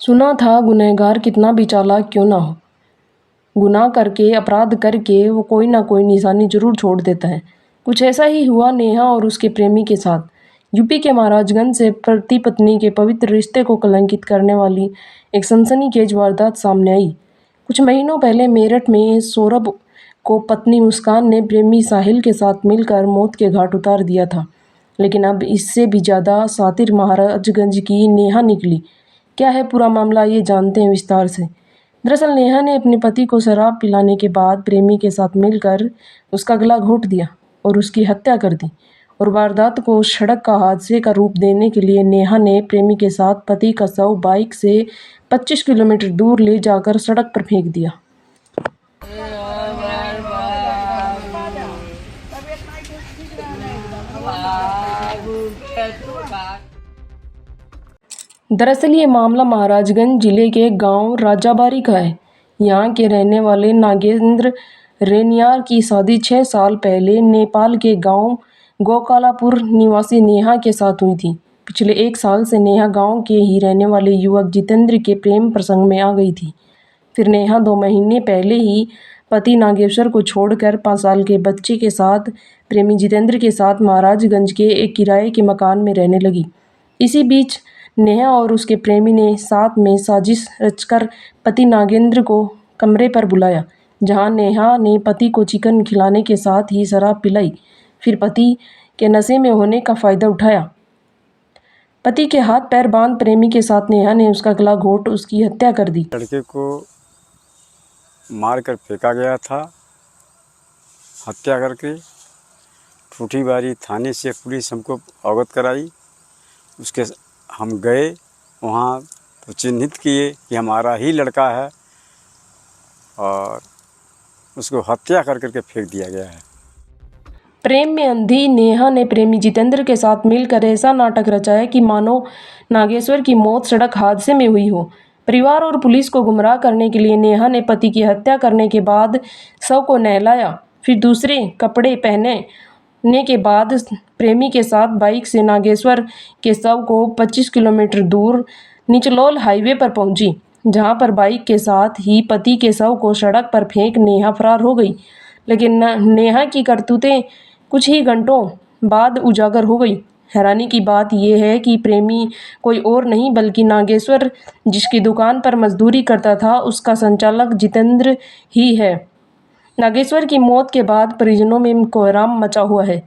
सुना था गुनहगार कितना भी चालाक क्यों ना हो, गुनाह करके अपराध करके वो कोई ना कोई निशानी जरूर छोड़ देता है। कुछ ऐसा ही हुआ नेहा और उसके प्रेमी के साथ। यूपी के महाराजगंज से पति पत्नी के पवित्र रिश्ते को कलंकित करने वाली एक सनसनीखेज वारदात सामने आई। कुछ महीनों पहले मेरठ में सौरभ को पत्नी मुस्कान ने प्रेमी साहिल के साथ मिलकर मौत के घाट उतार दिया था, लेकिन अब इससे भी ज़्यादा शातिर महाराजगंज की नेहा निकली। क्या है पूरा मामला, ये जानते हैं विस्तार से। दरअसल नेहा ने अपने पति को शराब पिलाने के बाद प्रेमी के साथ मिलकर उसका गला घोंट दिया और उसकी हत्या कर दी। और वारदात को सड़क का हादसे का रूप देने के लिए नेहा ने प्रेमी के साथ पति का शव बाइक से 25 किलोमीटर दूर ले जाकर सड़क पर फेंक दिया। दरअसल ये मामला महाराजगंज जिले के गांव राजाबारी का है। यहाँ के रहने वाले नागेंद्र रेनियार की शादी 6 साल पहले नेपाल के गांव गोकालापुर निवासी नेहा के साथ हुई थी। पिछले 1 साल से नेहा गांव के ही रहने वाले युवक जितेंद्र के प्रेम प्रसंग में आ गई थी। फिर नेहा 2 महीने पहले ही पति नागेश्वर को छोड़कर 5 साल के बच्चे के साथ प्रेमी जितेंद्र के साथ महाराजगंज के एक किराए के मकान में रहने लगी। इसी बीच नेहा और उसके प्रेमी ने साथ में साजिश रचकर पति नागेंद्र को कमरे पर बुलाया, जहां नेहा ने पति को चिकन खिलाने के साथ ही शराब पिलाई। फिर पति के नशे में होने का फ़ायदा उठाया। पति के हाथ पैर बांध प्रेमी के साथ नेहा ने उसका गला घोंट उसकी हत्या कर दी। लड़के को मारकर फेंका गया था, हत्या करके। ठूठीबारी थाने से पुलिस हमको अवगत कराई। उसके हम गए वहाँ तो चिन्हित किए कि हमारा ही लड़का है और उसको हत्या कर करके फेंक दिया गया है। प्रेम में अंधी नेहा ने प्रेमी जितेंद्र के साथ मिलकर ऐसा नाटक रचाया कि मानो नागेश्वर की मौत सड़क हादसे में हुई हो। परिवार और पुलिस को गुमराह करने के लिए नेहा ने पति की हत्या करने के बाद शव को नहलाया, फिर दूसरे कपड़े पहनने के बाद प्रेमी के साथ बाइक से नागेश्वर के शव को 25 किलोमीटर दूर निचलौल हाईवे पर पहुंची, जहां पर बाइक के साथ ही पति के शव को सड़क पर फेंक नेहा फरार हो गई। लेकिन नेहा की करतूतें कुछ ही घंटों बाद उजागर हो गई। हैरानी की बात यह है कि प्रेमी कोई और नहीं बल्कि नागेश्वर, जिसकी दुकान पर मजदूरी करता था, उसका संचालक जितेंद्र ही है। नागेश्वर की मौत के बाद परिजनों में कोहराम मचा हुआ है।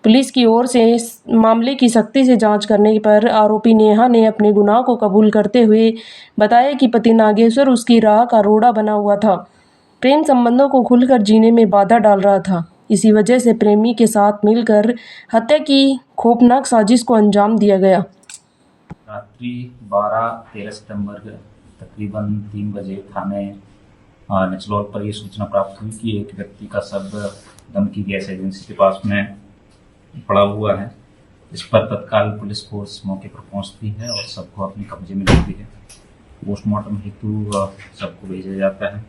पुलिस की ओर से इस मामले की सख्ती से जांच करने पर आरोपी नेहा ने अपने गुनाह को कबूल करते हुए बताया कि पति नागेश्वर उसकी राह का रोड़ा बना हुआ था, प्रेम संबंधों को खुलकर जीने में बाधा डाल रहा था। इसी वजह से प्रेमी के साथ मिलकर हत्या की खौफनाक साजिश को अंजाम दिया गया। रात्रि 12-13 सितंबर तकरीबन 3 बजे थाने निचलौल पर यह सूचना प्राप्त हुई कि एक व्यक्ति का शव दम की गैस एजेंसी के पास में पड़ा हुआ है। इस पर तत्काल पुलिस फोर्स मौके पर पहुंचती है और शव को अपने कब्जे में लेती है। पोस्टमार्टम हेतु शव को भेजा जाता है।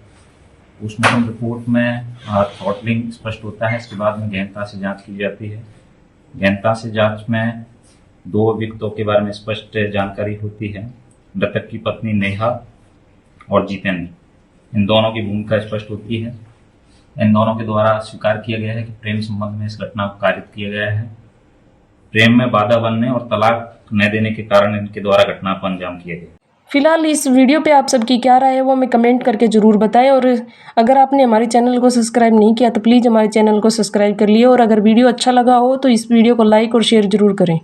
पोस्टमार्टम रिपोर्ट में थ्रॉटलिंग स्पष्ट होता है। इसके बाद में गहनता से जांच की जाती है। गहनता से जांच में 2 अभियुक्तों के बारे में स्पष्ट जानकारी होती है, मृतक की पत्नी नेहा और जितेंद्र। इन दोनों की भूमिका स्पष्ट होती है। इन दोनों के द्वारा स्वीकार किया गया है कि प्रेम संबंध में इस घटना को कारित किया गया है। प्रेम में बाधा बनने और तलाक न देने के कारण इनके द्वारा घटना को अंजाम किया गया। फिलहाल इस वीडियो पे आप सबकी क्या राय है वो हमें कमेंट करके ज़रूर बताएं। और अगर आपने हमारे चैनल को सब्सक्राइब नहीं किया तो प्लीज़ हमारे चैनल को सब्सक्राइब कर लिए। और अगर वीडियो अच्छा लगा हो तो इस वीडियो को लाइक और शेयर ज़रूर करें।